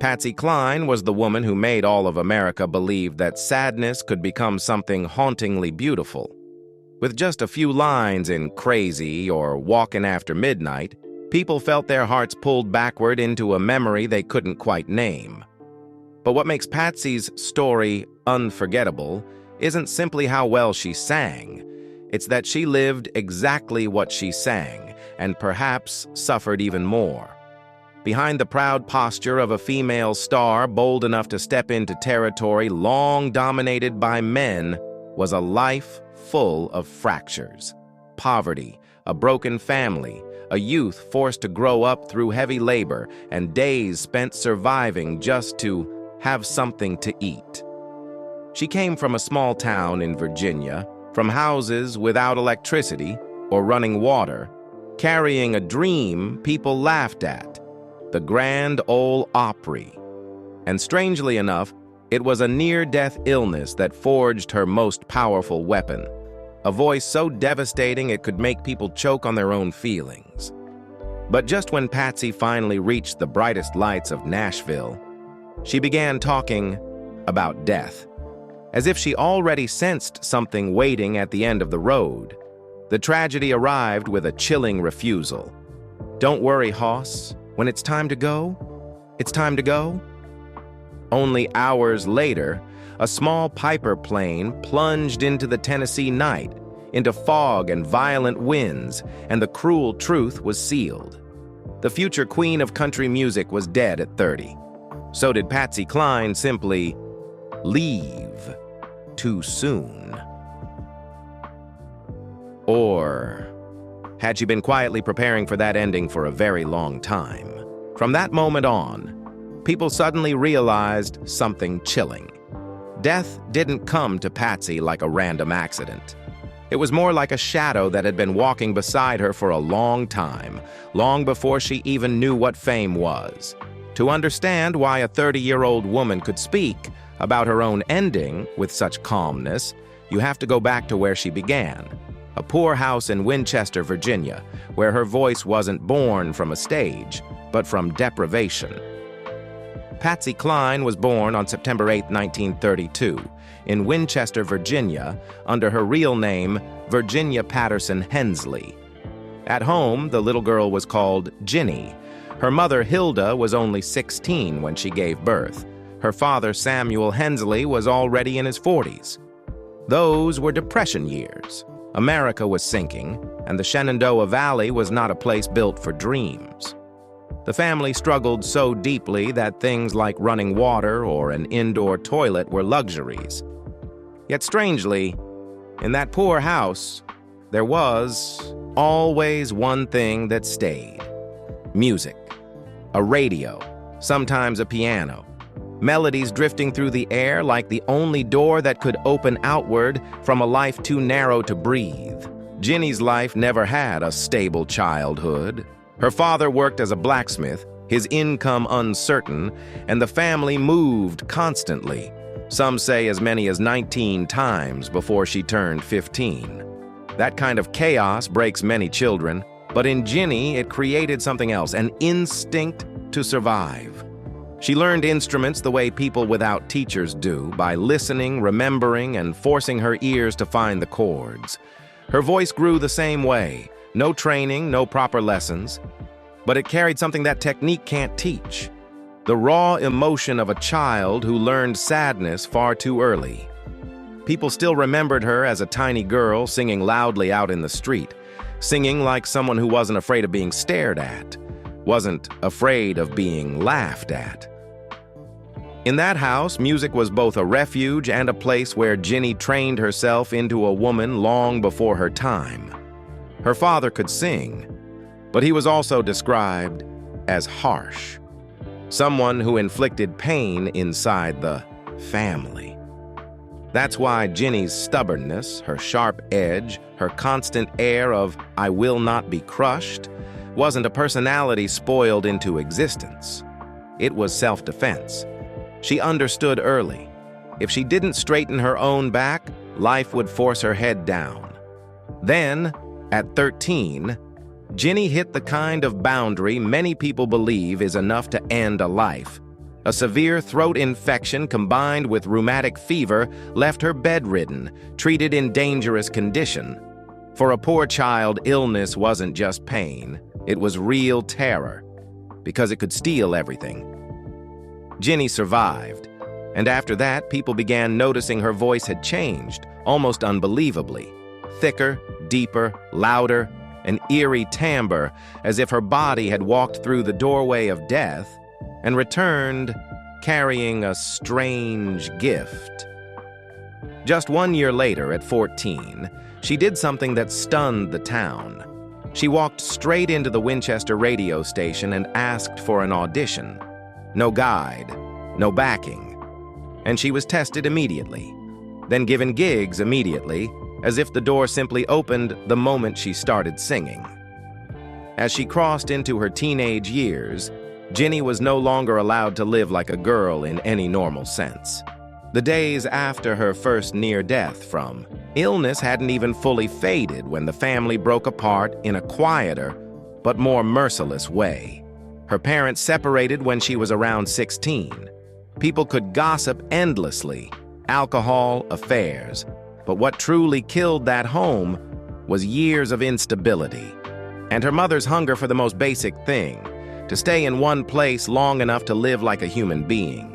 Patsy Cline was the woman who made all of America believe that sadness could become something hauntingly beautiful. With just a few lines in Crazy or Walkin After Midnight, people felt their hearts pulled backward into a memory they couldn't quite name. But what makes Patsy's story unforgettable isn't simply how well she sang. It's that she lived exactly what she sang, and perhaps suffered even more. Behind the proud posture of a female star bold enough to step into territory long dominated by men was a life full of fractures, poverty, a broken family, a youth forced to grow up through heavy labor, and days spent surviving just to have something to eat. She came from a small town in Virginia, from houses without electricity or running water, carrying a dream people laughed at, the Grand Ole Opry. And strangely enough, it was a near-death illness that forged her most powerful weapon, a voice so devastating it could make people choke on their own feelings. But just when Patsy finally reached the brightest lights of Nashville, she began talking about death, as if she already sensed something waiting at the end of the road. The tragedy arrived with a chilling refusal. "Don't worry, Hoss. When it's time to go, it's time to go." Only hours later, a small Piper plane plunged into the Tennessee night, into fog and violent winds, and the cruel truth was sealed. The future queen of country music was dead at 30. So did Patsy Cline simply leave too soon. Or had she been quietly preparing for that ending for a very long time? From that moment on, people suddenly realized something chilling. Death didn't come to Patsy like a random accident. It was more like a shadow that had been walking beside her for a long time, long before she even knew what fame was. To understand why a 30-year-old woman could speak about her own ending with such calmness, you have to go back to where she began. A poor house in Winchester, Virginia, where her voice wasn't born from a stage, but from deprivation. Patsy Cline was born on September 8, 1932, in Winchester, Virginia, under her real name, Virginia Patterson Hensley. At home, the little girl was called Ginny. Her mother, Hilda, was only 16 when she gave birth. Her father, Samuel Hensley, was already in his 40s. Those were Depression years. America was sinking, and the Shenandoah Valley was not a place built for dreams. The family struggled so deeply that things like running water or an indoor toilet were luxuries. Yet strangely, in that poor house, there was always one thing that stayed: music. A radio, sometimes a piano. Melodies drifting through the air like the only door that could open outward from a life too narrow to breathe. Ginny's life never had a stable childhood. Her father worked as a blacksmith, his income uncertain, and the family moved constantly. Some say as many as 19 times before she turned 15. That kind of chaos breaks many children, but in Ginny it created something else, an instinct to survive. She learned instruments the way people without teachers do, by listening, remembering, and forcing her ears to find the chords. Her voice grew the same way. No training, no proper lessons. But it carried something that technique can't teach: the raw emotion of a child who learned sadness far too early. People still remembered her as a tiny girl singing loudly out in the street, singing like someone who wasn't afraid of being stared at, wasn't afraid of being laughed at. In that house, music was both a refuge and a place where Ginny trained herself into a woman long before her time. Her father could sing, but he was also described as harsh, someone who inflicted pain inside the family. That's why Ginny's stubbornness, her sharp edge, her constant air of "I will not be crushed," wasn't a personality spoiled into existence. It was self-defense. She understood early. If she didn't straighten her own back, life would force her head down. Then, at 13, Ginny hit the kind of boundary many people believe is enough to end a life: A severe throat infection combined with rheumatic fever left her bedridden, treated in dangerous condition. For a poor child, illness wasn't just pain, it was real terror, because it could steal everything. Ginny survived, and after that, people began noticing her voice had changed, almost unbelievably. Thicker, deeper, louder, an eerie timbre, as if her body had walked through the doorway of death and returned carrying a strange gift. Just 1 year later, at 14, she did something that stunned the town. She walked straight into the Winchester radio station and asked for an audition. No guide, no backing. And she was tested immediately, then given gigs immediately, as if the door simply opened the moment she started singing. As she crossed into her teenage years, Ginny was no longer allowed to live like a girl in any normal sense. The days after her first near death from illness hadn't even fully faded when the family broke apart in a quieter but more merciless way. Her parents separated when she was around 16. People could gossip endlessly, alcohol, affairs, but what truly killed that home was years of instability and her mother's hunger for the most basic thing, to stay in one place long enough to live like a human being.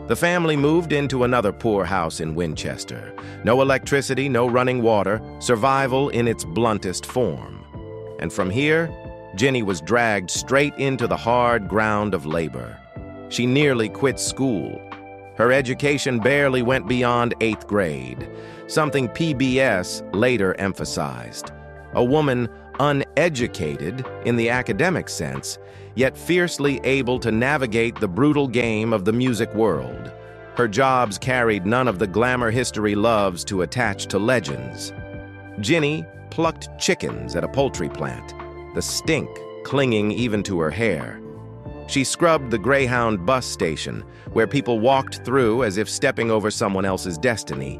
The family moved into another poor house in Winchester. No electricity, no running water, survival in its bluntest form. And from here, Ginny was dragged straight into the hard ground of labor. She nearly quit school. Her education barely went beyond 8th grade, something PBS later emphasized. A woman uneducated in the academic sense, yet fiercely able to navigate the brutal game of the music world. Her jobs carried none of the glamour history loves to attach to legends. Ginny plucked chickens at a poultry plant, the stink clinging even to her hair. She scrubbed the Greyhound bus station, where people walked through as if stepping over someone else's destiny.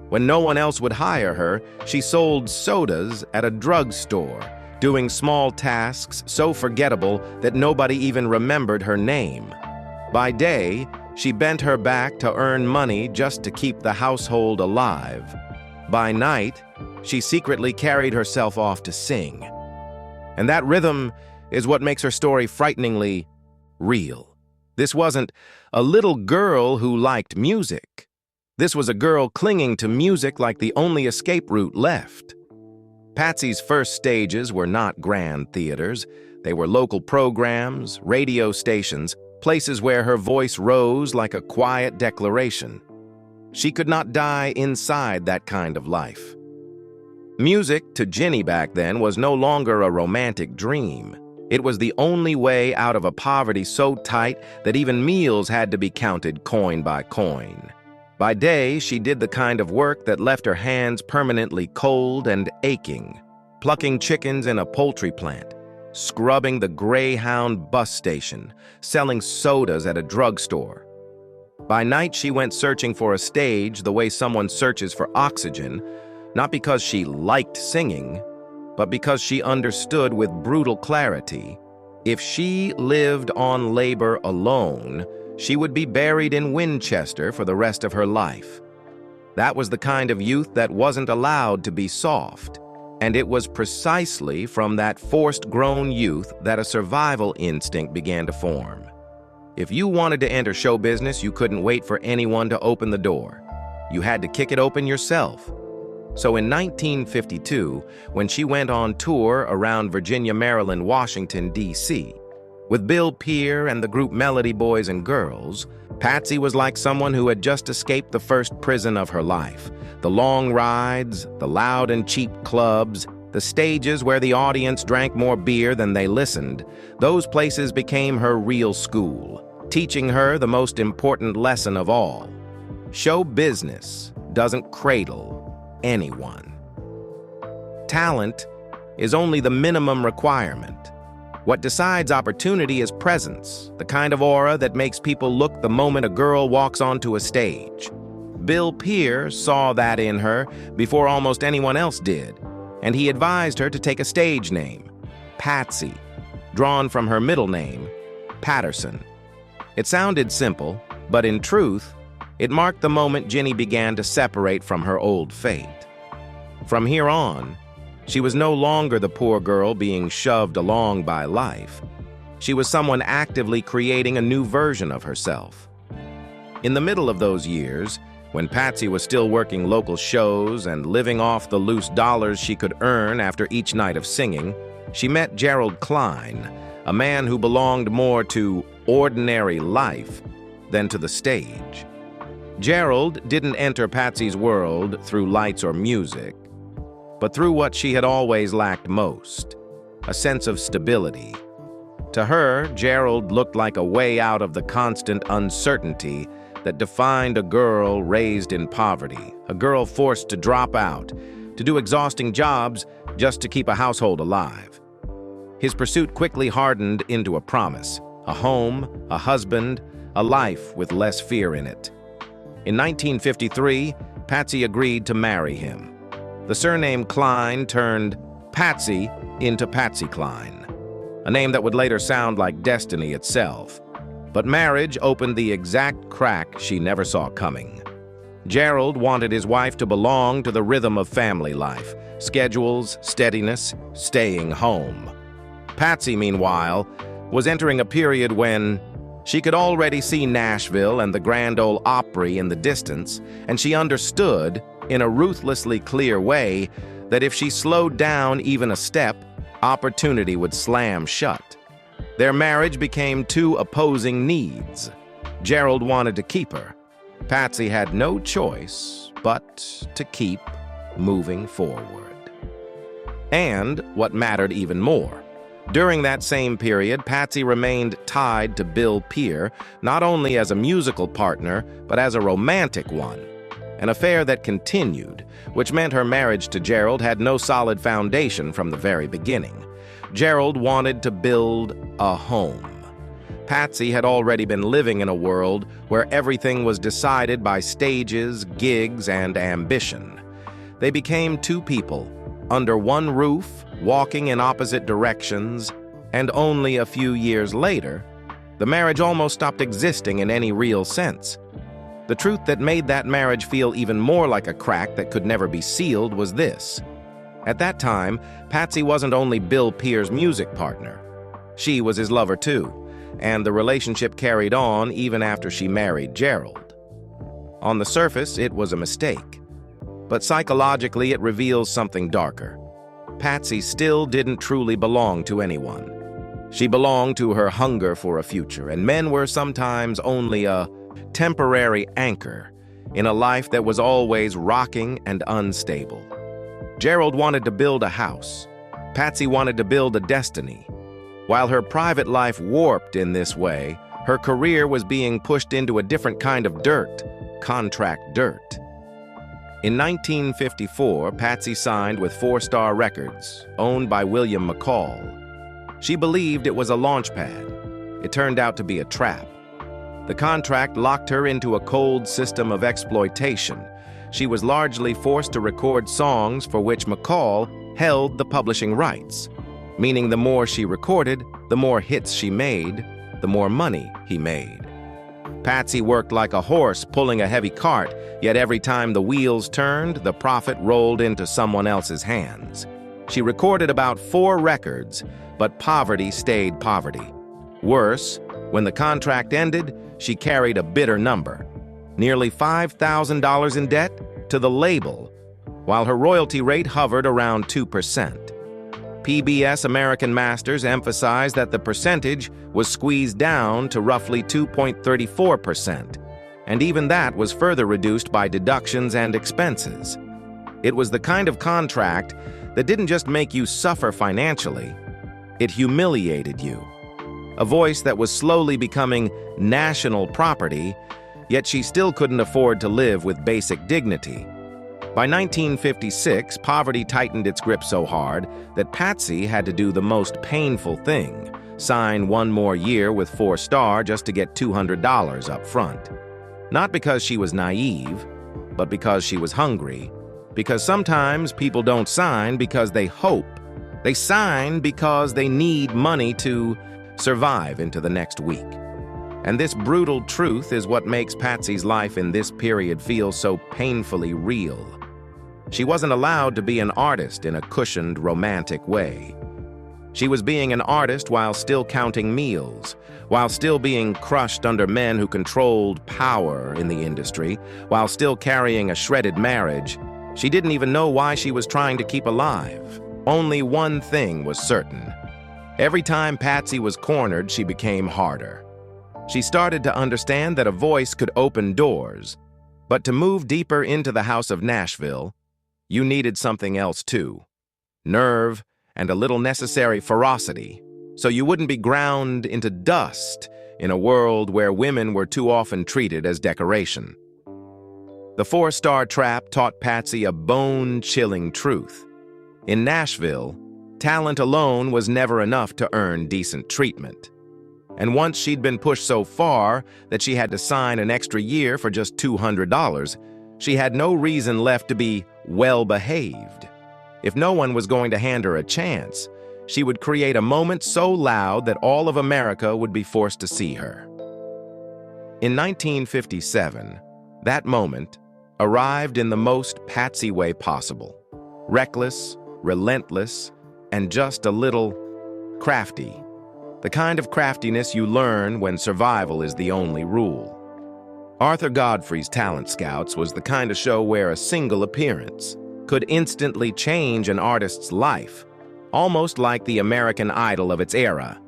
When no one else would hire her, she sold sodas at a drugstore, doing small tasks so forgettable that nobody even remembered her name. By day, she bent her back to earn money just to keep the household alive. By night, she secretly carried herself off to sing. And that rhythm is what makes her story frighteningly real. This wasn't a little girl who liked music. This was a girl clinging to music like the only escape route left. Patsy's first stages were not grand theaters. They were local programs, radio stations, places where her voice rose like a quiet declaration. She could not die inside that kind of life. Music, to Ginny back then, was no longer a romantic dream. It was the only way out of a poverty so tight that even meals had to be counted coin by coin. By day, she did the kind of work that left her hands permanently cold and aching, plucking chickens in a poultry plant, scrubbing the Greyhound bus station, selling sodas at a drugstore. By night, she went searching for a stage the way someone searches for oxygen, not because she liked singing, but because she understood with brutal clarity, if she lived on labor alone, she would be buried in Winchester for the rest of her life. That was the kind of youth that wasn't allowed to be soft, and it was precisely from that forced-grown youth that a survival instinct began to form. If you wanted to enter show business, you couldn't wait for anyone to open the door. You had to kick it open yourself. So in 1952, when she went on tour around Virginia, Maryland, Washington, D.C., with Bill Peer and the group Melody Boys and Girls, Patsy was like someone who had just escaped the first prison of her life. The long rides, the loud and cheap clubs, the stages where the audience drank more beer than they listened, those places became her real school, teaching her the most important lesson of all. Show business doesn't cradle anyone. Talent is only the minimum requirement. What decides opportunity is presence, the kind of aura that makes people look the moment a girl walks onto a stage. Bill Peer saw that in her before almost anyone else did, and he advised her to take a stage name, Patsy, drawn from her middle name, Patterson. It sounded simple, but in truth, it marked the moment Ginny began to separate from her old fate. From here on, she was no longer the poor girl being shoved along by life. She was someone actively creating a new version of herself. In the middle of those years, when Patsy was still working local shows and living off the loose dollars she could earn after each night of singing, she met Gerald Cline, a man who belonged more to ordinary life than to the stage. Gerald didn't enter Patsy's world through lights or music, but through what she had always lacked most, a sense of stability. To her, Gerald looked like a way out of the constant uncertainty that defined a girl raised in poverty, a girl forced to drop out, to do exhausting jobs just to keep a household alive. His pursuit quickly hardened into a promise, a home, a husband, a life with less fear in it. In 1953, Patsy agreed to marry him. The surname Cline turned Patsy into Patsy Cline, a name that would later sound like destiny itself. But marriage opened the exact crack she never saw coming. Gerald wanted his wife to belong to the rhythm of family life, schedules, steadiness, staying home. Patsy, meanwhile, was entering a period when she could already see Nashville and the Grand Ole Opry in the distance, and she understood, in a ruthlessly clear way, that if she slowed down even a step, opportunity would slam shut. Their marriage became two opposing needs. Gerald wanted to keep her. Patsy had no choice but to keep moving forward. And what mattered even more, during that same period, Patsy remained tied to Bill Peer, not only as a musical partner, but as a romantic one. An affair that continued, which meant her marriage to Gerald had no solid foundation from the very beginning. Gerald wanted to build a home. Patsy had already been living in a world where everything was decided by stages, gigs, and ambition. They became two people, under one roof, walking in opposite directions, and only a few years later, the marriage almost stopped existing in any real sense. The truth that made that marriage feel even more like a crack that could never be sealed was this. At that time, Patsy wasn't only Bill Peer's music partner. She was his lover too, and the relationship carried on even after she married Gerald. On the surface, it was a mistake, but psychologically it reveals something darker. Patsy still didn't truly belong to anyone. She belonged to her hunger for a future, and men were sometimes only a temporary anchor in a life that was always rocking and unstable. Gerald wanted to build a house. Patsy wanted to build a destiny. While her private life warped in this way, her career was being pushed into a different kind of dirt, contract dirt. In 1954, Patsy signed with 4-Star Records, owned by William McCall. She believed it was a launchpad. It turned out to be a trap. The contract locked her into a cold system of exploitation. She was largely forced to record songs for which McCall held the publishing rights, meaning the more she recorded, the more hits she made, the more money he made. Patsy worked like a horse pulling a heavy cart, yet every time the wheels turned, the profit rolled into someone else's hands. She recorded about 4 records, but poverty stayed poverty. Worse, when the contract ended, she carried a bitter number, nearly $5,000 in debt to the label, while her royalty rate hovered around 2%. PBS American Masters emphasized that the percentage was squeezed down to roughly 2.34%, and even that was further reduced by deductions and expenses. It was the kind of contract that didn't just make you suffer financially, it humiliated you. A voice that was slowly becoming national property, yet she still couldn't afford to live with basic dignity. By 1956, poverty tightened its grip so hard that Patsy had to do the most painful thing, sign one more year with 4-Star just to get $200 up front. Not because she was naive, but because she was hungry. Because sometimes people don't sign because they hope. They sign because they need money to survive into the next week. And this brutal truth is what makes Patsy's life in this period feel so painfully real. She wasn't allowed to be an artist in a cushioned, romantic way. She was being an artist while still counting meals, while still being crushed under men who controlled power in the industry, while still carrying a shredded marriage. She didn't even know why she was trying to keep alive. Only one thing was certain. Every time Patsy was cornered, she became harder. She started to understand that a voice could open doors, but to move deeper into the house of Nashville, you needed something else too. Nerve and a little necessary ferocity, so you wouldn't be ground into dust in a world where women were too often treated as decoration. The four-star trap taught Patsy a bone-chilling truth. In Nashville, talent alone was never enough to earn decent treatment. And once she'd been pushed so far that she had to sign an extra year for just $200, she had no reason left to be well-behaved. If no one was going to hand her a chance, she would create a moment so loud that all of America would be forced to see her. In 1957, that moment arrived in the most Patsy way possible. Reckless, relentless, and just a little crafty. The kind of craftiness you learn when survival is the only rule. Arthur Godfrey's Talent Scouts was the kind of show where a single appearance could instantly change an artist's life, almost like the American Idol of its era.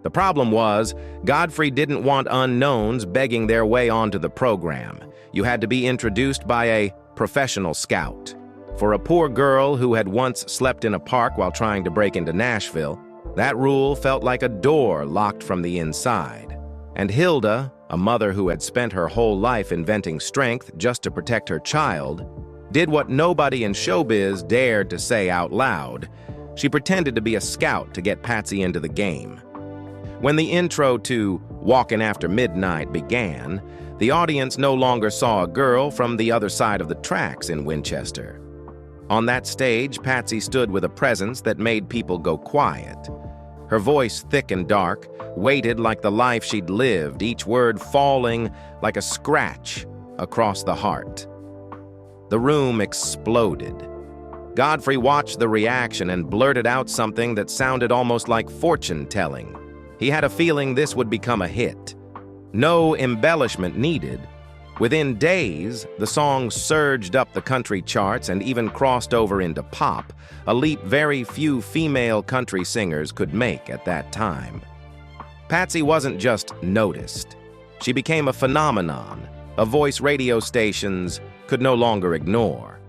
The problem was, Godfrey didn't want unknowns begging their way onto the program. You had to be introduced by a professional scout. For a poor girl who had once slept in a park while trying to break into Nashville, that rule felt like a door locked from the inside. And Hilda, a mother who had spent her whole life inventing strength just to protect her child, did what nobody in showbiz dared to say out loud. She pretended to be a scout to get Patsy into the game. When the intro to Walkin After Midnight began, the audience no longer saw a girl from the other side of the tracks in Winchester. On that stage, Patsy stood with a presence that made people go quiet. Her voice, thick and dark, weighted like the life she'd lived, each word falling like a scratch across the heart. The room exploded. Godfrey watched the reaction and blurted out something that sounded almost like fortune-telling. He had a feeling this would become a hit. No embellishment needed. Within days, the song surged up the country charts and even crossed over into pop, a leap very few female country singers could make at that time. Patsy wasn't just noticed. She became a phenomenon, a voice radio stations could no longer ignore.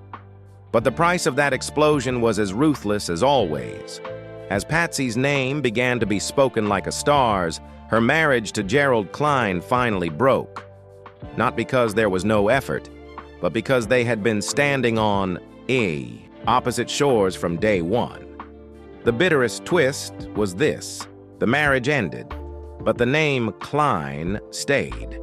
But the price of that explosion was as ruthless as always. As Patsy's name began to be spoken like a star's, her marriage to Gerald Klein finally broke. Not because there was no effort, but because they had been standing on opposite shores from day one. The bitterest twist was this: the marriage ended, but the name Klein stayed.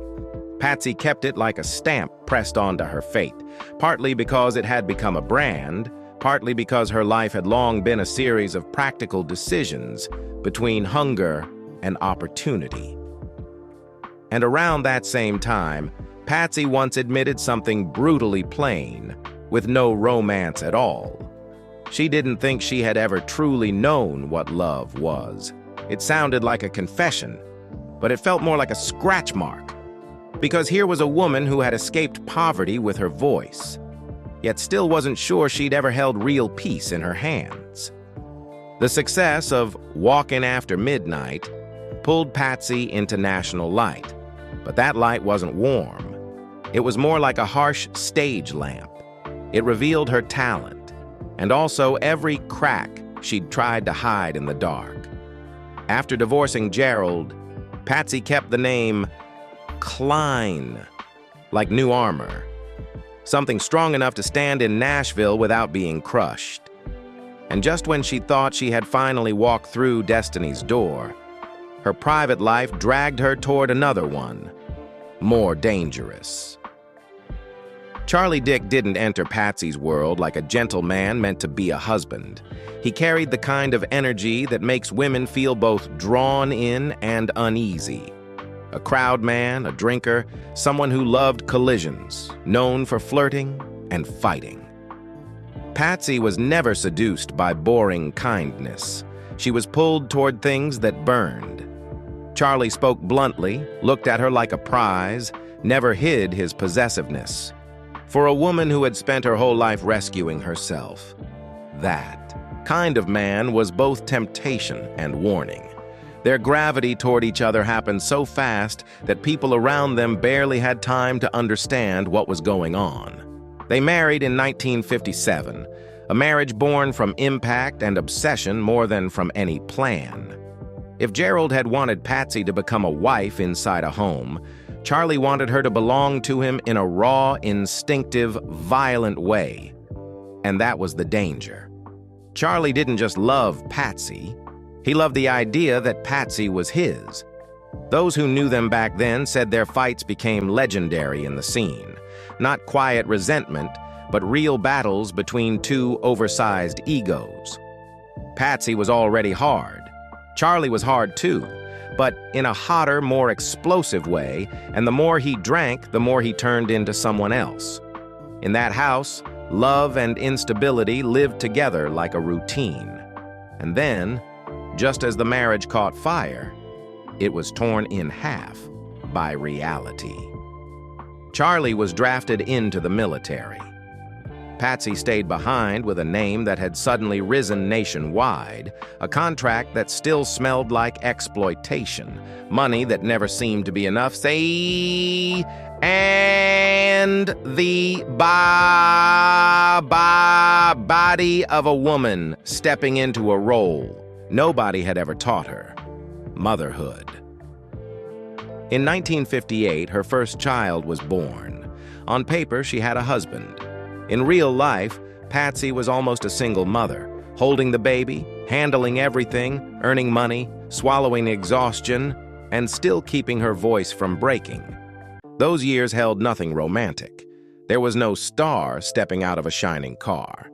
Patsy kept it like a stamp pressed onto her fate, partly because it had become a brand, partly because her life had long been a series of practical decisions between hunger and opportunity. And around that same time, Patsy once admitted something brutally plain, with no romance at all. She didn't think she had ever truly known what love was. It sounded like a confession, but it felt more like a scratch mark. Because here was a woman who had escaped poverty with her voice, yet still wasn't sure she'd ever held real peace in her hands. The success of Walkin After Midnight pulled Patsy into national light, but that light wasn't warm. It was more like a harsh stage lamp. It revealed her talent, and also every crack she'd tried to hide in the dark. After divorcing Gerald, Patsy kept the name Cline, like new armor. Something strong enough to stand in Nashville without being crushed. And just when she thought she had finally walked through destiny's door, her private life dragged her toward another one, more dangerous. Charlie Dick didn't enter Patsy's world like a gentleman meant to be a husband. He carried the kind of energy that makes women feel both drawn in and uneasy. A crowd man, a drinker, someone who loved collisions, known for flirting and fighting. Patsy was never seduced by boring kindness. She was pulled toward things that burned. Charlie spoke bluntly, looked at her like a prize, never hid his possessiveness. For a woman who had spent her whole life rescuing herself, that kind of man was both temptation and warning. Their gravity toward each other happened so fast that people around them barely had time to understand what was going on. They married in 1957, a marriage born from impact and obsession more than from any plan. If Gerald had wanted Patsy to become a wife inside a home, Charlie wanted her to belong to him in a raw, instinctive, violent way. And that was the danger. Charlie didn't just love Patsy. He loved the idea that Patsy was his. Those who knew them back then said their fights became legendary in the scene. Not quiet resentment, but real battles between two oversized egos. Patsy was already hard. Charlie was hard too, but in a hotter, more explosive way, and the more he drank, the more he turned into someone else. In that house, love and instability lived together like a routine. And then, just as the marriage caught fire, it was torn in half by reality. Charlie was drafted into the military. Patsy stayed behind with a name that had suddenly risen nationwide, a contract that still smelled like exploitation, money that never seemed to be enough, and the body of a woman stepping into a role nobody had ever taught her: motherhood. In 1958, her first child was born. On paper, she had a husband. In real life, Patsy was almost a single mother, holding the baby, handling everything, earning money, swallowing exhaustion, and still keeping her voice from breaking. Those years held nothing romantic. There was no star stepping out of a shining car.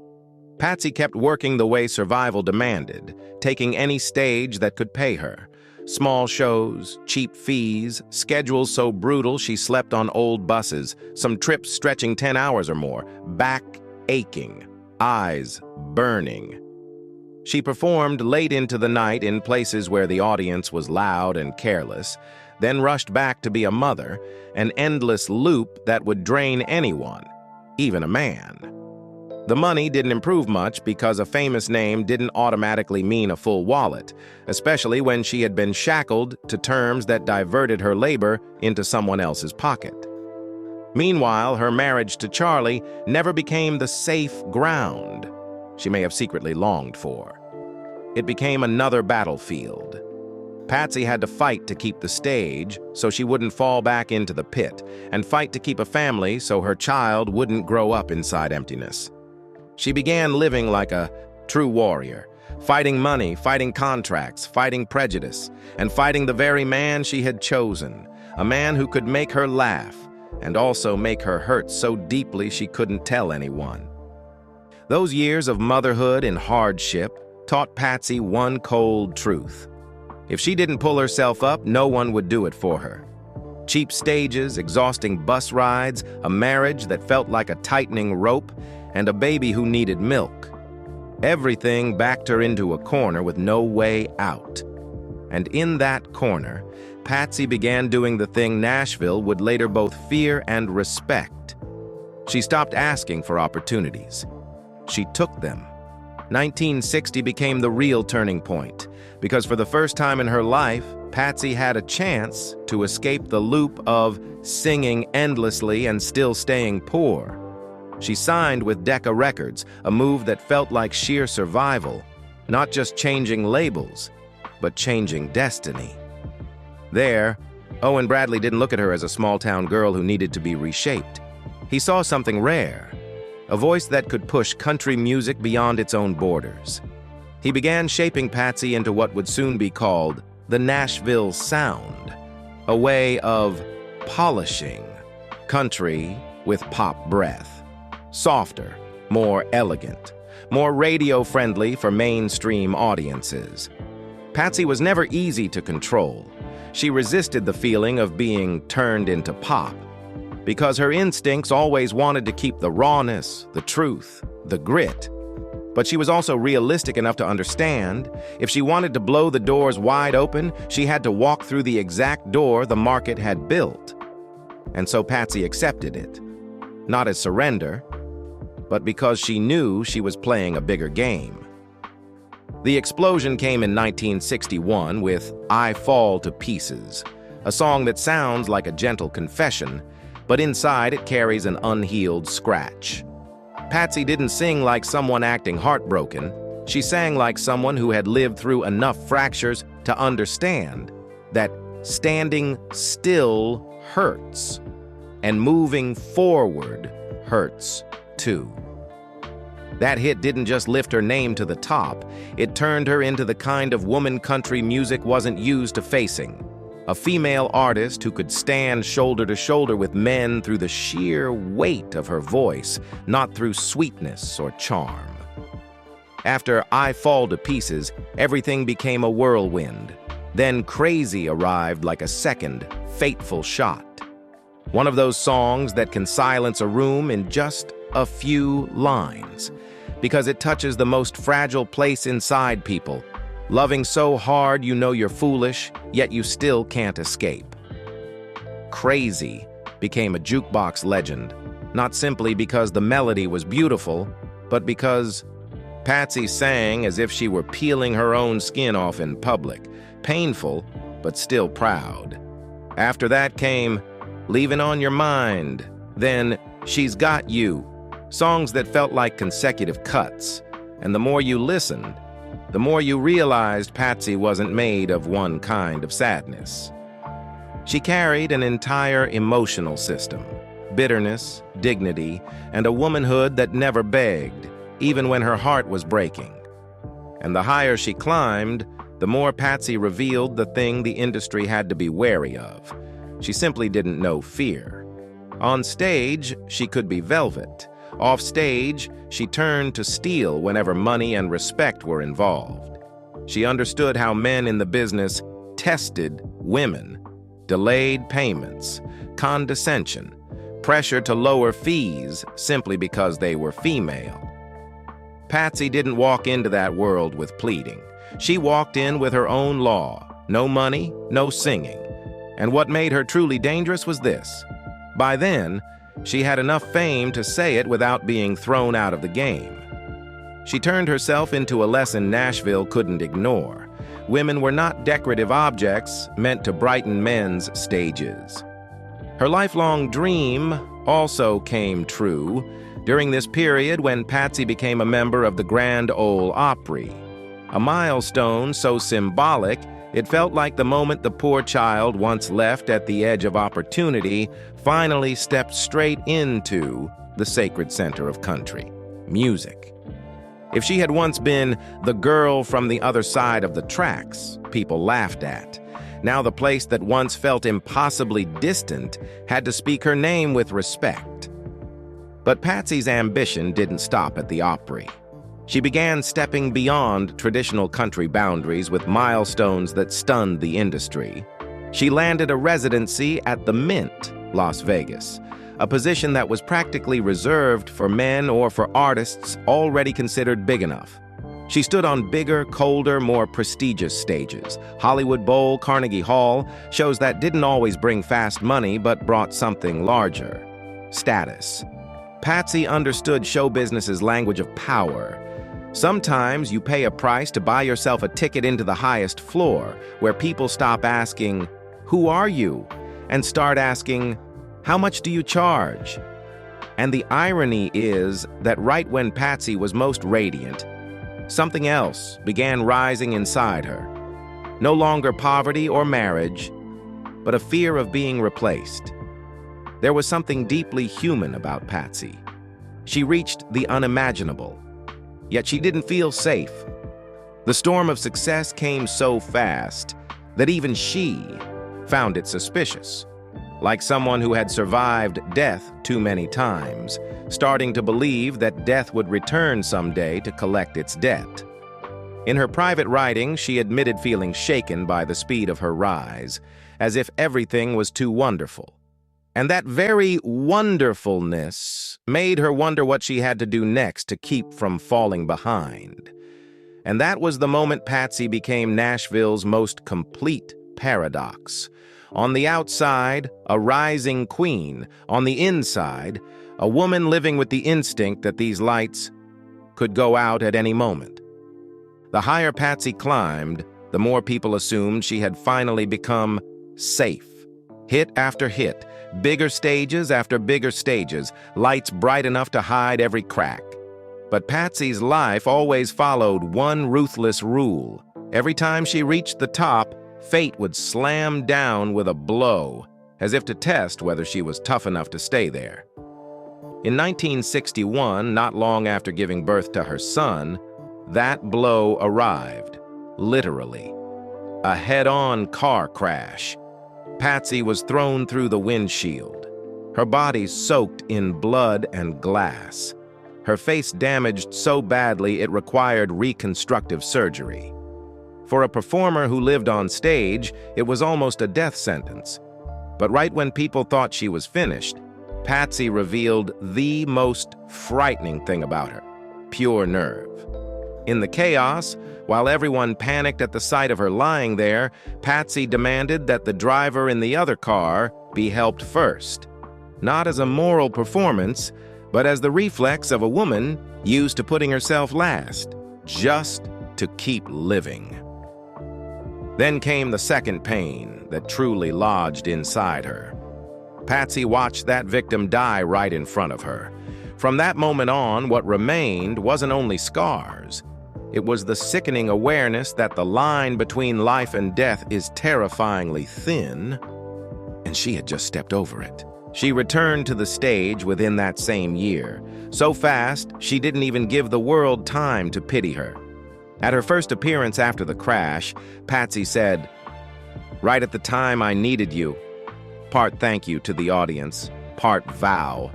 Patsy kept working the way survival demanded, taking any stage that could pay her. Small shows, cheap fees, schedules so brutal she slept on old buses, some trips stretching 10 hours or more, back aching, eyes burning. She performed late into the night in places where the audience was loud and careless, then rushed back to be a mother, an endless loop that would drain anyone, even a man. The money didn't improve much because a famous name didn't automatically mean a full wallet, especially when she had been shackled to terms that diverted her labor into someone else's pocket. Meanwhile, her marriage to Charlie never became the safe ground she may have secretly longed for. It became another battlefield. Patsy had to fight to keep the stage so she wouldn't fall back into the pit, and fight to keep a family so her child wouldn't grow up inside emptiness. She began living like a true warrior, fighting money, fighting contracts, fighting prejudice, and fighting the very man she had chosen, a man who could make her laugh and also make her hurt so deeply she couldn't tell anyone. Those years of motherhood and hardship taught Patsy one cold truth. If she didn't pull herself up, no one would do it for her. Cheap stages, exhausting bus rides, a marriage that felt like a tightening rope, and a baby who needed milk. Everything backed her into a corner with no way out. And in that corner, Patsy began doing the thing Nashville would later both fear and respect. She stopped asking for opportunities. She took them. 1960 became the real turning point, because for the first time in her life, Patsy had a chance to escape the loop of singing endlessly and still staying poor. She signed with Decca Records, a move that felt like sheer survival, not just changing labels, but changing destiny. There, Owen Bradley didn't look at her as a small-town girl who needed to be reshaped. He saw something rare, a voice that could push country music beyond its own borders. He began shaping Patsy into what would soon be called the Nashville Sound, a way of polishing country with pop breath. Softer, more elegant, more radio-friendly for mainstream audiences. Patsy was never easy to control. She resisted the feeling of being turned into pop, because her instincts always wanted to keep the rawness, the truth, the grit. But she was also realistic enough to understand if she wanted to blow the doors wide open, she had to walk through the exact door the market had built. And so Patsy accepted it, not as surrender, but because she knew she was playing a bigger game. The explosion came in 1961 with "I Fall to Pieces," a song that sounds like a gentle confession, but inside it carries an unhealed scratch. Patsy didn't sing like someone acting heartbroken. She sang like someone who had lived through enough fractures to understand that standing still hurts, and moving forward hurts too. That hit didn't just lift her name to the top, it turned her into the kind of woman country music wasn't used to facing. A female artist who could stand shoulder to shoulder with men through the sheer weight of her voice, not through sweetness or charm. After "I Fall to Pieces," everything became a whirlwind. Then "Crazy" arrived like a second, fateful shot. One of those songs that can silence a room in just a few lines, because it touches the most fragile place inside people, loving so hard you know you're foolish, yet you still can't escape. "Crazy" became a jukebox legend, not simply because the melody was beautiful, but because Patsy sang as if she were peeling her own skin off in public, painful, but still proud. After that came "Leaving on Your Mind," then "She's Got You," songs that felt like consecutive cuts, and the more you listened, the more you realized Patsy wasn't made of one kind of sadness. She carried an entire emotional system, bitterness, dignity, and a womanhood that never begged, even when her heart was breaking. And the higher she climbed, the more Patsy revealed the thing the industry had to be wary of. She simply didn't know fear. On stage, she could be velvet. Off stage, she turned to steel whenever money and respect were involved. She understood how men in the business tested women, delayed payments, condescension, pressure to lower fees simply because they were female. Patsy didn't walk into that world with pleading. She walked in with her own law: no money, no singing. And what made her truly dangerous was this: by then, she had enough fame to say it without being thrown out of the game. She turned herself into a lesson Nashville couldn't ignore. Women were not decorative objects meant to brighten men's stages. Her lifelong dream also came true during this period when Patsy became a member of the Grand Ole Opry, a milestone so symbolic it felt like the moment the poor child, once left at the edge of opportunity, finally stepped straight into the sacred center of country, music. If she had once been the girl from the other side of the tracks people laughed at, now the place that once felt impossibly distant had to speak her name with respect. But Patsy's ambition didn't stop at the Opry. She began stepping beyond traditional country boundaries with milestones that stunned the industry. She landed a residency at the Mint, Las Vegas, a position that was practically reserved for men or for artists already considered big enough. She stood on bigger, colder, more prestigious stages. Hollywood Bowl, Carnegie Hall, shows that didn't always bring fast money but brought something larger: status. Patsy understood show business's language of power. Sometimes you pay a price to buy yourself a ticket into the highest floor, where people stop asking, "Who are you?" and start asking, "How much do you charge?" And the irony is that right when Patsy was most radiant, something else began rising inside her. No longer poverty or marriage, but a fear of being replaced. There was something deeply human about Patsy. She reached the unimaginable, yet she didn't feel safe. The storm of success came so fast that even she found it suspicious, like someone who had survived death too many times, starting to believe that death would return someday to collect its debt. In her private writings, she admitted feeling shaken by the speed of her rise, as if everything was too wonderful. And that very wonderfulness made her wonder what she had to do next to keep from falling behind. And that was the moment Patsy became Nashville's most complete paradox. On the outside, a rising queen. On the inside, a woman living with the instinct that these lights could go out at any moment. The higher Patsy climbed, the more people assumed she had finally become safe. Hit after hit, bigger stages after bigger stages, lights bright enough to hide every crack. But Patsy's life always followed one ruthless rule. Every time she reached the top, fate would slam down with a blow, as if to test whether she was tough enough to stay there. In 1961, not long after giving birth to her son, that blow arrived, literally. A head-on car crash. Patsy was thrown through the windshield, her body soaked in blood and glass, her face damaged so badly it required reconstructive surgery. For a performer who lived on stage, it was almost a death sentence. But right when people thought she was finished, Patsy revealed the most frightening thing about her: pure nerve. In the chaos, while everyone panicked at the sight of her lying there, Patsy demanded that the driver in the other car be helped first. Not as a moral performance, but as the reflex of a woman used to putting herself last, just to keep living. Then came the second pain that truly lodged inside her. Patsy watched that victim die right in front of her. From that moment on, what remained wasn't only scars. It was the sickening awareness that the line between life and death is terrifyingly thin, and she had just stepped over it. She returned to the stage within that same year, so fast she didn't even give the world time to pity her. At her first appearance after the crash, Patsy said, "Right at the time I needed you." Part thank you to the audience, part vow.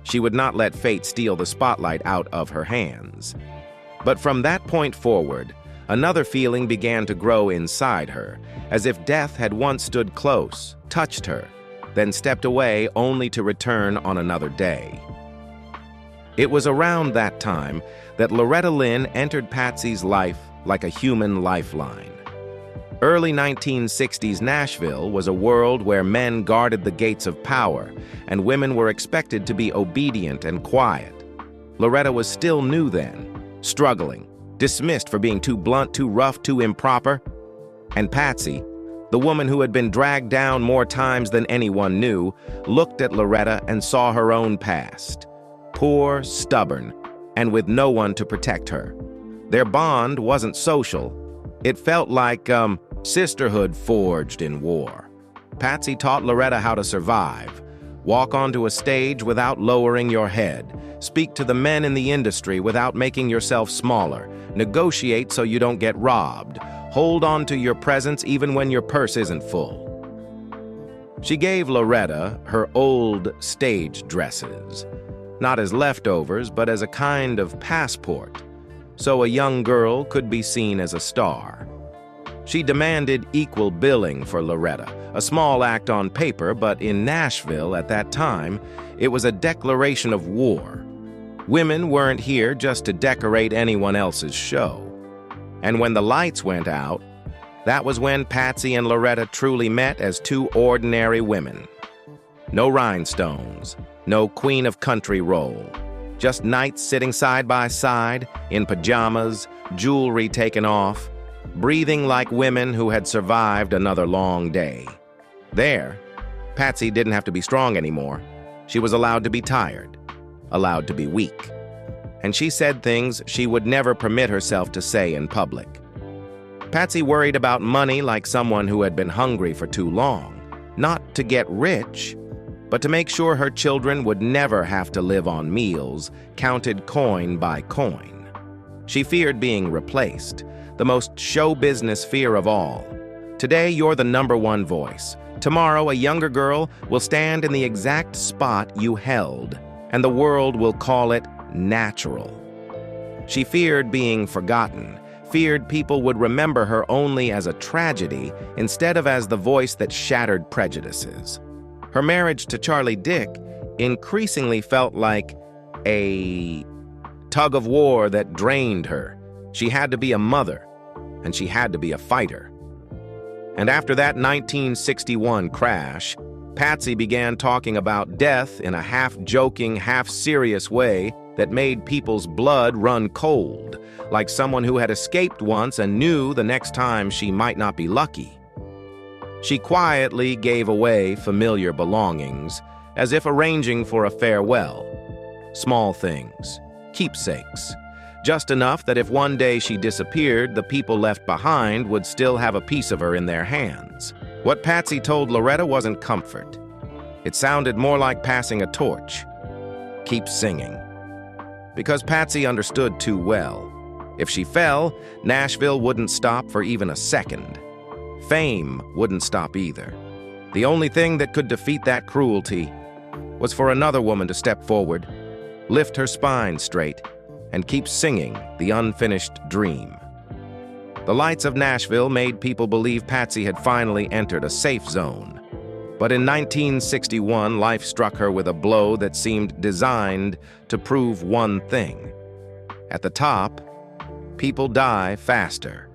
She would not let fate steal the spotlight out of her hands. But from that point forward, another feeling began to grow inside her, as if death had once stood close, touched her, then stepped away only to return on another day. It was around that time that Loretta Lynn entered Patsy's life like a human lifeline. Early 1960s Nashville was a world where men guarded the gates of power, and women were expected to be obedient and quiet. Loretta was still new then, struggling, dismissed for being too blunt, too rough, too improper. And Patsy, the woman who had been dragged down more times than anyone knew, looked at Loretta and saw her own past. Poor, stubborn, and with no one to protect her. Their bond wasn't social. It felt like sisterhood forged in war. Patsy taught Loretta how to survive. Walk onto a stage without lowering your head. Speak to the men in the industry without making yourself smaller. Negotiate so you don't get robbed. Hold on to your presence even when your purse isn't full. She gave Loretta her old stage dresses, not as leftovers, but as a kind of passport, so a young girl could be seen as a star. She demanded equal billing for Loretta, a small act on paper, but in Nashville at that time, it was a declaration of war. Women weren't here just to decorate anyone else's show. And when the lights went out, that was when Patsy and Loretta truly met as two ordinary women. No rhinestones, no queen of country role, just knights sitting side by side, in pajamas, jewelry taken off, breathing like women who had survived another long day. There, Patsy didn't have to be strong anymore. She was allowed to be tired, allowed to be weak. And she said things she would never permit herself to say in public. Patsy worried about money like someone who had been hungry for too long, not to get rich, but to make sure her children would never have to live on meals, counted coin by coin. She feared being replaced, the most show business fear of all. Today, you're the #1 voice. Tomorrow, a younger girl will stand in the exact spot you held, and the world will call it natural. She feared being forgotten, feared people would remember her only as a tragedy instead of as the voice that shattered prejudices. Her marriage to Charlie Dick increasingly felt like a tug of war that drained her. She had to be a mother, and she had to be a fighter. And after that 1961 crash, Patsy began talking about death in a half-joking, half-serious way that made people's blood run cold, like someone who had escaped once and knew the next time she might not be lucky. She quietly gave away familiar belongings, as if arranging for a farewell. Small things, keepsakes, just enough that if one day she disappeared, the people left behind would still have a piece of her in their hands. What Patsy told Loretta wasn't comfort. It sounded more like passing a torch. Keep singing. Because Patsy understood too well. If she fell, Nashville wouldn't stop for even a second. Fame wouldn't stop either. The only thing that could defeat that cruelty was for another woman to step forward, lift her spine straight, and keep singing the unfinished dream. The lights of Nashville made people believe Patsy had finally entered a safe zone. But in 1961, life struck her with a blow that seemed designed to prove one thing. At the top, people die faster.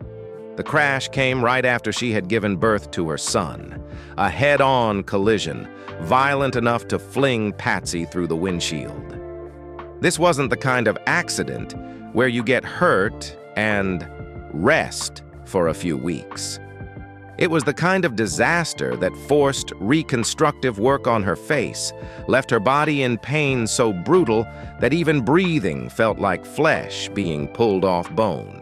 The crash came right after she had given birth to her son, a head-on collision, violent enough to fling Patsy through the windshield. This wasn't the kind of accident where you get hurt and rest for a few weeks. It was the kind of disaster that forced reconstructive work on her face, left her body in pain so brutal that even breathing felt like flesh being pulled off bone.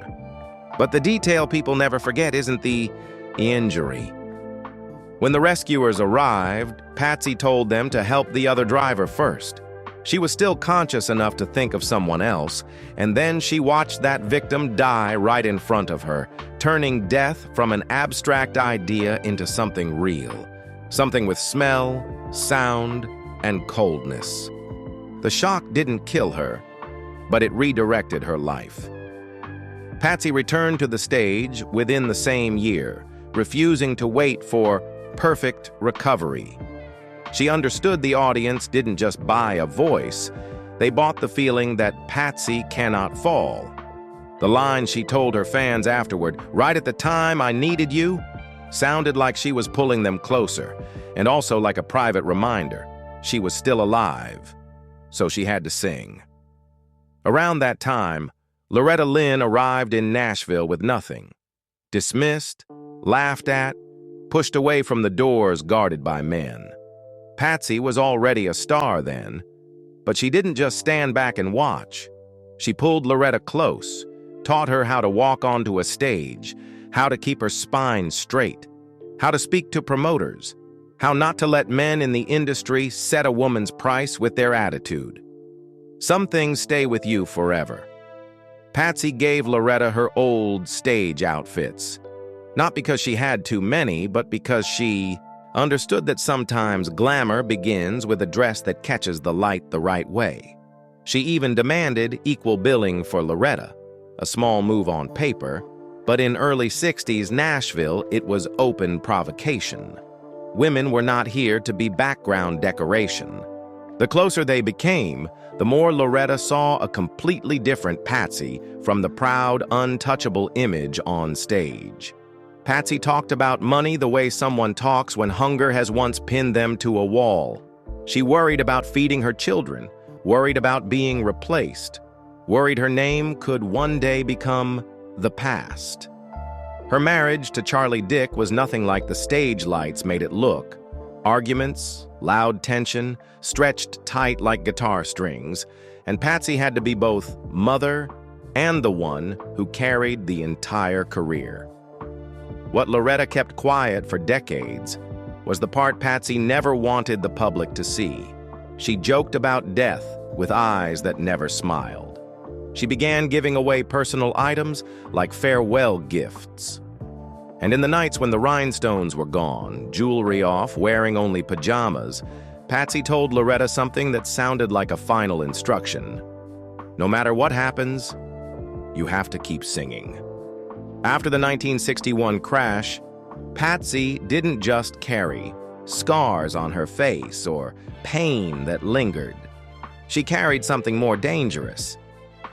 But the detail people never forget isn't the injury. When the rescuers arrived, Patsy told them to help the other driver first. She was still conscious enough to think of someone else, and then she watched that victim die right in front of her, turning death from an abstract idea into something real, something with smell, sound, and coldness. The shock didn't kill her, but it redirected her life. Patsy returned to the stage within the same year, refusing to wait for perfect recovery. She understood the audience didn't just buy a voice, they bought the feeling that Patsy cannot fall. The line she told her fans afterward, "Right at the time I needed you," sounded like she was pulling them closer, and also like a private reminder. She was still alive, so she had to sing. Around that time, Loretta Lynn arrived in Nashville with nothing. Dismissed, laughed at, pushed away from the doors guarded by men. Patsy was already a star then, but she didn't just stand back and watch. She pulled Loretta close, taught her how to walk onto a stage, how to keep her spine straight, how to speak to promoters, how not to let men in the industry set a woman's price with their attitude. Some things stay with you forever. Patsy gave Loretta her old stage outfits, not because she had too many, but because she understood that sometimes glamour begins with a dress that catches the light the right way. She even demanded equal billing for Loretta, a small move on paper, but in early 60s Nashville, it was open provocation. Women were not here to be background decoration. The closer they became, the more Loretta saw a completely different Patsy from the proud, untouchable image on stage. Patsy talked about money the way someone talks when hunger has once pinned them to a wall. She worried about feeding her children, worried about being replaced, worried her name could one day become the past. Her marriage to Charlie Dick was nothing like the stage lights made it look. Arguments, loud tension, stretched tight like guitar strings, and Patsy had to be both mother and the one who carried the entire career. What Loretta kept quiet for decades was the part Patsy never wanted the public to see. She joked about death with eyes that never smiled. She began giving away personal items like farewell gifts. And in the nights when the rhinestones were gone, jewelry off, wearing only pajamas, Patsy told Loretta something that sounded like a final instruction. No matter what happens, you have to keep singing. After the 1961 crash, Patsy didn't just carry scars on her face or pain that lingered. She carried something more dangerous,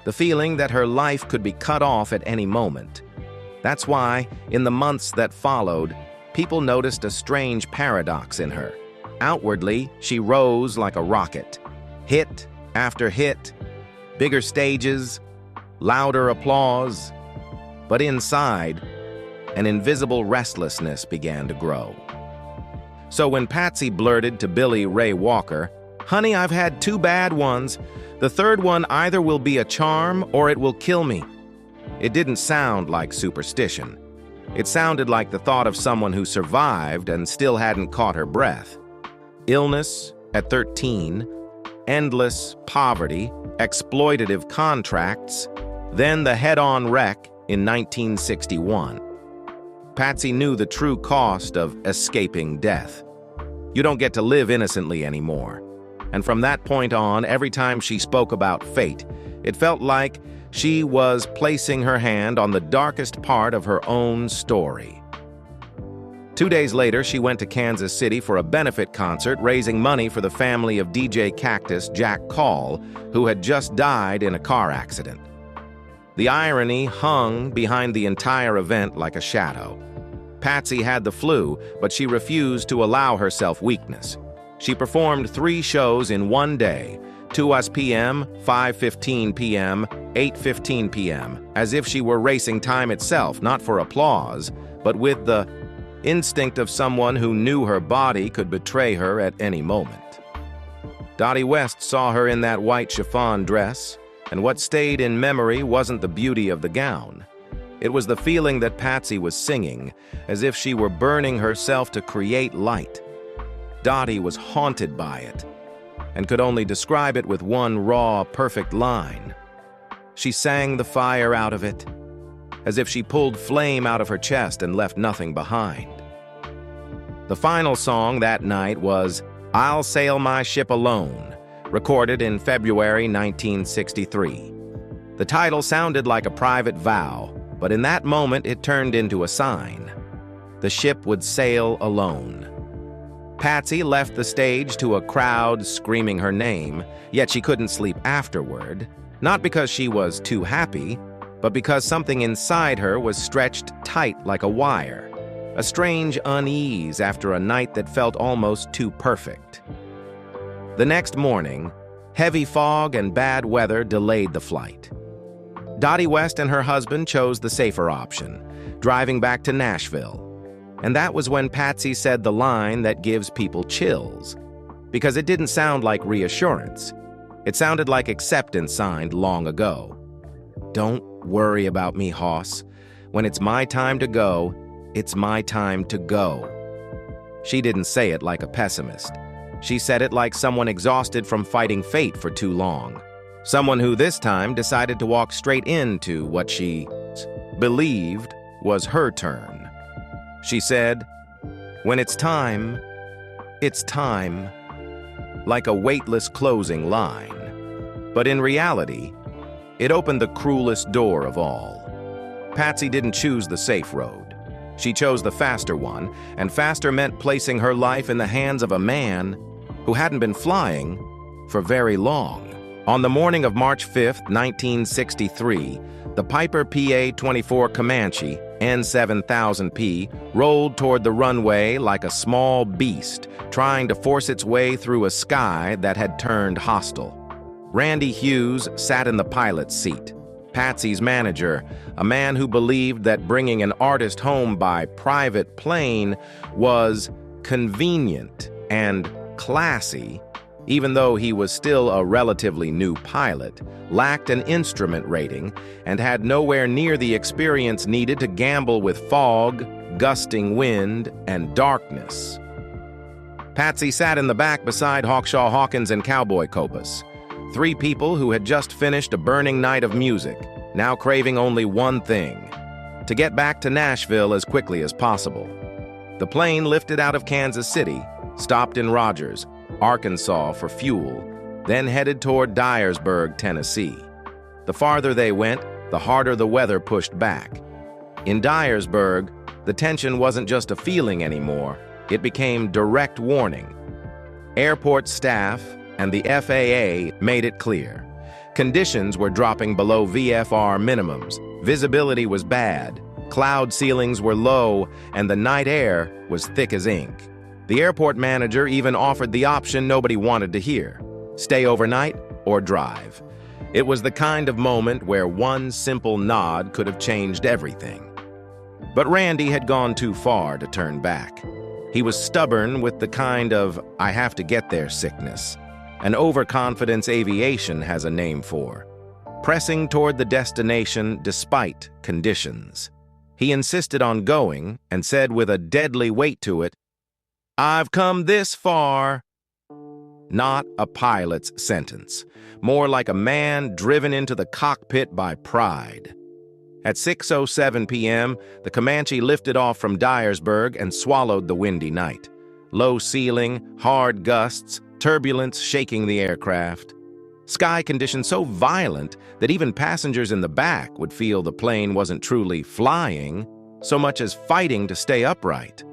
the feeling that her life could be cut off at any moment. That's why, in the months that followed, people noticed a strange paradox in her. Outwardly, she rose like a rocket, hit after hit, bigger stages, louder applause. But inside, an invisible restlessness began to grow. So when Patsy blurted to Billy Ray Walker, "Honey, I've had 2 bad ones. The third one either will be a charm or it will kill me," it didn't sound like superstition. It sounded like the thought of someone who survived and still hadn't caught her breath. Illness at 13, endless poverty, exploitative contracts, then the head-on wreck in 1961. Patsy knew the true cost of escaping death. You don't get to live innocently anymore. And from that point on, every time she spoke about fate, it felt like she was placing her hand on the darkest part of her own story. 2 days later, she went to Kansas City for a benefit concert raising money for the family of DJ Cactus Jack Call, who had just died in a car accident. The irony hung behind the entire event like a shadow. Patsy had the flu, but she refused to allow herself weakness. She performed 3 shows in one day, 2 p.m., 5:15 p.m., 8:15 p.m., as if she were racing time itself, not for applause, but with the instinct of someone who knew her body could betray her at any moment. Dottie West saw her in that white chiffon dress, and what stayed in memory wasn't the beauty of the gown. It was the feeling that Patsy was singing, as if she were burning herself to create light. Dottie was haunted by it, and could only describe it with one raw, perfect line. She sang the fire out of it, as if she pulled flame out of her chest and left nothing behind. The final song that night was "I'll Sail My Ship Alone," recorded in February 1963. The title sounded like a private vow, but in that moment it turned into a sign. The ship would sail alone. Patsy left the stage to a crowd screaming her name, yet she couldn't sleep afterward, not because she was too happy, but because something inside her was stretched tight like a wire, a strange unease after a night that felt almost too perfect. The next morning, heavy fog and bad weather delayed the flight. Dottie West and her husband chose the safer option, driving back to Nashville. And that was when Patsy said the line that gives people chills, because it didn't sound like reassurance. It sounded like acceptance signed long ago. "Don't worry about me, Hoss. When it's my time to go, it's my time to go." She didn't say it like a pessimist. She said it like someone exhausted from fighting fate for too long. Someone who this time decided to walk straight into what she believed was her turn. She said, "When it's time, like a weightless closing line. But in reality, it opened the cruelest door of all. Patsy didn't choose the safe road. She chose the faster one, and faster meant placing her life in the hands of a man who hadn't been flying for very long. On the morning of March 5, 1963, the Piper PA-24 Comanche N7000P rolled toward the runway like a small beast, trying to force its way through a sky that had turned hostile. Randy Hughes sat in the pilot's seat. Patsy's manager, a man who believed that bringing an artist home by private plane was convenient and classy, even though he was still a relatively new pilot, lacked an instrument rating, and had nowhere near the experience needed to gamble with fog, gusting wind, and darkness. Patsy sat in the back beside Hawkshaw Hawkins and Cowboy Copas, three people who had just finished a burning night of music, now craving only one thing: to get back to Nashville as quickly as possible. The plane lifted out of Kansas City, stopped in Rogers, Arkansas for fuel, then headed toward Dyersburg, Tennessee. The farther they went, the harder the weather pushed back. In Dyersburg, the tension wasn't just a feeling anymore, it became direct warning. Airport staff and the FAA made it clear. Conditions were dropping below VFR minimums, visibility was bad, cloud ceilings were low, and the night air was thick as ink. The airport manager even offered the option nobody wanted to hear: stay overnight or drive. It was the kind of moment where one simple nod could have changed everything. But Randy had gone too far to turn back. He was stubborn with the kind of "I have to get there" sickness, an overconfidence aviation has a name for. Pressing toward the destination despite conditions. He insisted on going and said with a deadly weight to it, "I've come this far." Not a pilot's sentence, more like a man driven into the cockpit by pride. At 6:07 p.m., the Comanche lifted off from Dyersburg and swallowed the windy night. Low ceiling, hard gusts, turbulence shaking the aircraft. Sky conditions so violent that even passengers in the back would feel the plane wasn't truly flying, so much as fighting to stay upright.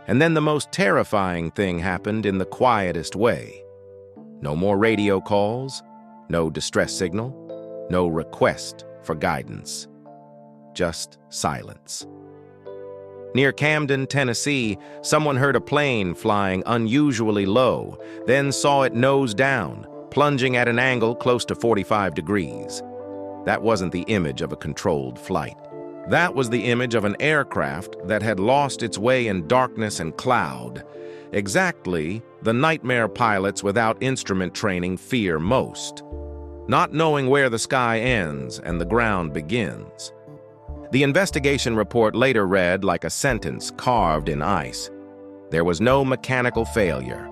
And then the most terrifying thing happened in the quietest way. No more radio calls, no distress signal, no request for guidance. Just silence. Near Camden, Tennessee, someone heard a plane flying unusually low, then saw it nose down, plunging at an angle close to 45 degrees. That wasn't the image of a controlled flight. That was the image of an aircraft that had lost its way in darkness and cloud. Exactly the nightmare pilots without instrument training fear most. Not knowing where the sky ends and the ground begins. The investigation report later read like a sentence carved in ice. There was no mechanical failure.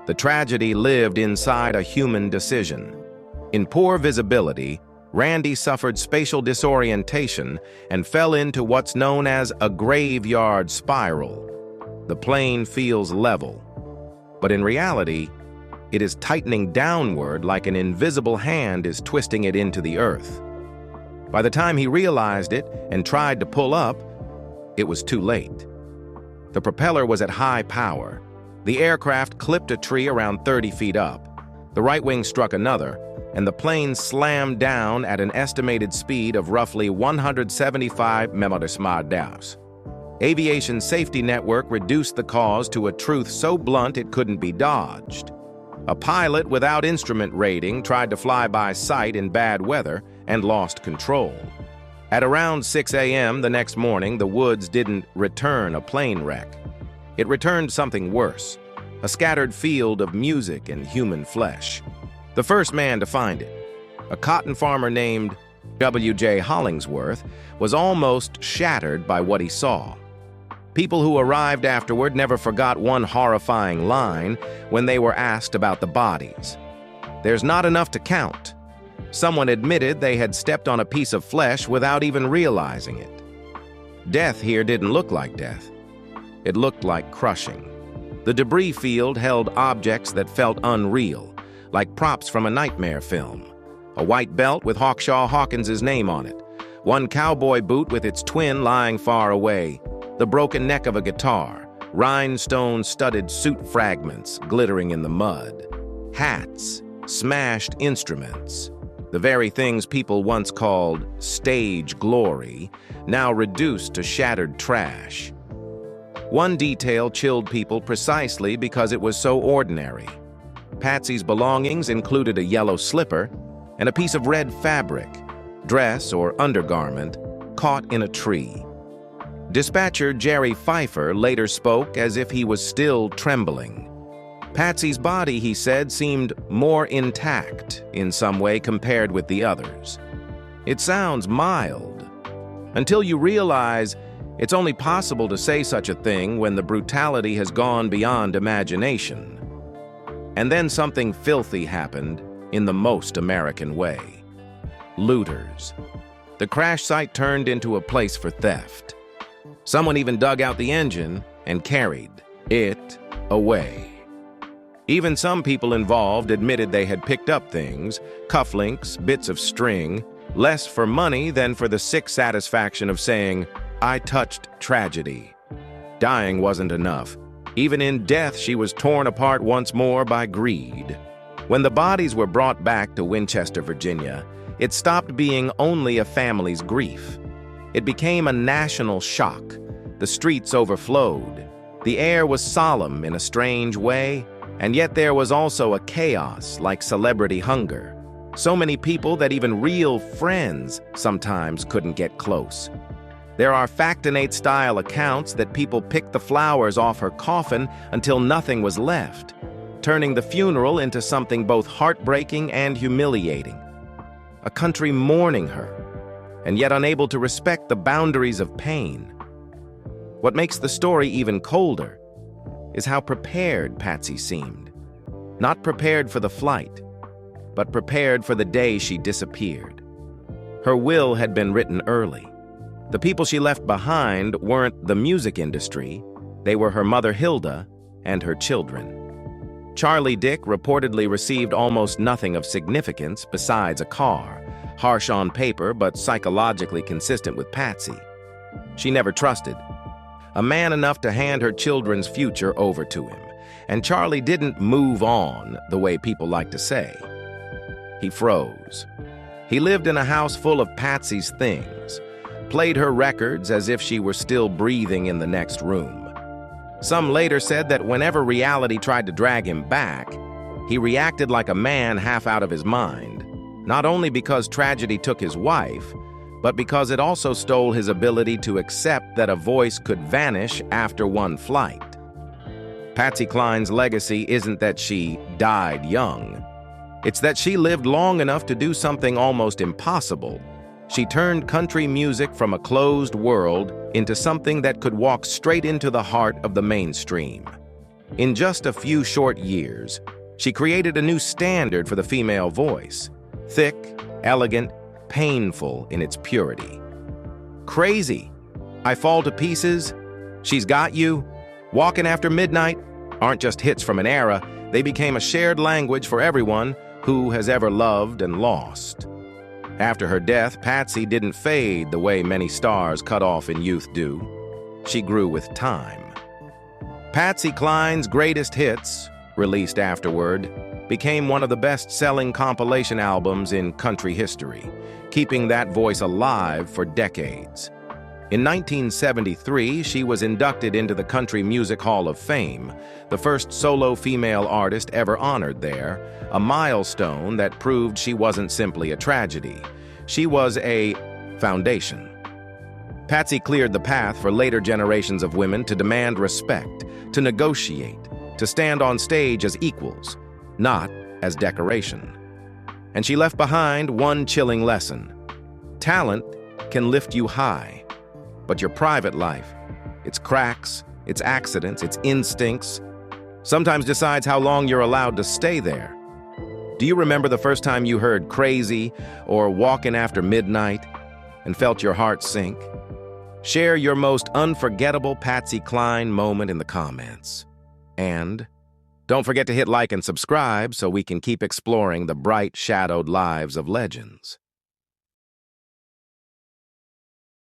The tragedy lived inside a human decision. In poor visibility, Randy suffered spatial disorientation and fell into what's known as a graveyard spiral. The plane feels level, but in reality, it is tightening downward like an invisible hand is twisting it into the earth. By the time he realized it and tried to pull up, it was too late. The propeller was at high power. The aircraft clipped a tree around 30 feet up. The right wing struck another, and the plane slammed down at an estimated speed of roughly 175 mph. Aviation Safety Network reduced the cause to a truth so blunt it couldn't be dodged. A pilot without instrument rating tried to fly by sight in bad weather and lost control. At around 6 a.m. the next morning, the woods didn't return a plane wreck. It returned something worse, a scattered field of music and human flesh. The first man to find it, a cotton farmer named W.J. Hollingsworth, was almost shattered by what he saw. People who arrived afterward never forgot one horrifying line when they were asked about the bodies. "There's not enough to count." Someone admitted they had stepped on a piece of flesh without even realizing it. Death here didn't look like death. It looked like crushing. The debris field held objects that felt unreal, like props from a nightmare film. A white belt with Hawkshaw Hawkins's name on it. One cowboy boot with its twin lying far away. The broken neck of a guitar. Rhinestone-studded suit fragments glittering in the mud. Hats. Smashed instruments. The very things people once called stage glory, now reduced to shattered trash. One detail chilled people precisely because it was so ordinary. Patsy's belongings included a yellow slipper and a piece of red fabric, dress or undergarment, caught in a tree. Dispatcher Jerry Pfeiffer later spoke as if he was still trembling. Patsy's body, he said, seemed more intact in some way compared with the others. It sounds mild, until you realize it's only possible to say such a thing when the brutality has gone beyond imagination. And then something filthy happened in the most American way. Looters. The crash site turned into a place for theft. Someone even dug out the engine and carried it away. Even some people involved admitted they had picked up things, cufflinks, bits of string, less for money than for the sick satisfaction of saying, "I touched tragedy." Dying wasn't enough. Even in death, she was torn apart once more by greed. When the bodies were brought back to Winchester, Virginia, it stopped being only a family's grief. It became a national shock. The streets overflowed. The air was solemn in a strange way, and yet there was also a chaos like celebrity hunger. So many people that even real friends sometimes couldn't get close. There are Factinate-style accounts that people picked the flowers off her coffin until nothing was left, turning the funeral into something both heartbreaking and humiliating. A country mourning her, and yet unable to respect the boundaries of pain. What makes the story even colder is how prepared Patsy seemed. Not prepared for the flight, but prepared for the day she disappeared. Her will had been written early. The people she left behind weren't the music industry, they were her mother Hilda and her children. Charlie Dick reportedly received almost nothing of significance besides a car, harsh on paper but psychologically consistent with Patsy. She never trusted. A man enough to hand her children's future over to him, and Charlie didn't move on the way people like to say. He froze. He lived in a house full of Patsy's things, played her records as if she were still breathing in the next room. Some later said that whenever reality tried to drag him back, he reacted like a man half out of his mind, not only because tragedy took his wife, but because it also stole his ability to accept that a voice could vanish after one flight. Patsy Cline's legacy isn't that she died young. It's that she lived long enough to do something almost impossible. She turned country music from a closed world into something that could walk straight into the heart of the mainstream. In just a few short years, she created a new standard for the female voice, thick, elegant, painful in its purity. Crazy, I Fall to Pieces, She's Got You, Walkin After Midnight aren't just hits from an era, they became a shared language for everyone who has ever loved and lost. After her death, Patsy didn't fade the way many stars cut off in youth do. She grew with time. Patsy Cline's greatest hits, released afterward, became one of the best-selling compilation albums in country history, keeping that voice alive for decades. In 1973, she was inducted into the Country Music Hall of Fame, the first solo female artist ever honored there, a milestone that proved she wasn't simply a tragedy. She was a foundation. Patsy cleared the path for later generations of women to demand respect, to negotiate, to stand on stage as equals, not as decoration. And she left behind one chilling lesson. Talent can lift you high, but your private life, its cracks, its accidents, its instincts, sometimes decides how long you're allowed to stay there. Do you remember the first time you heard Crazy or Walkin After Midnight and felt your heart sink? Share your most unforgettable Patsy Cline moment in the comments. And don't forget to hit like and subscribe so we can keep exploring the bright, shadowed lives of legends.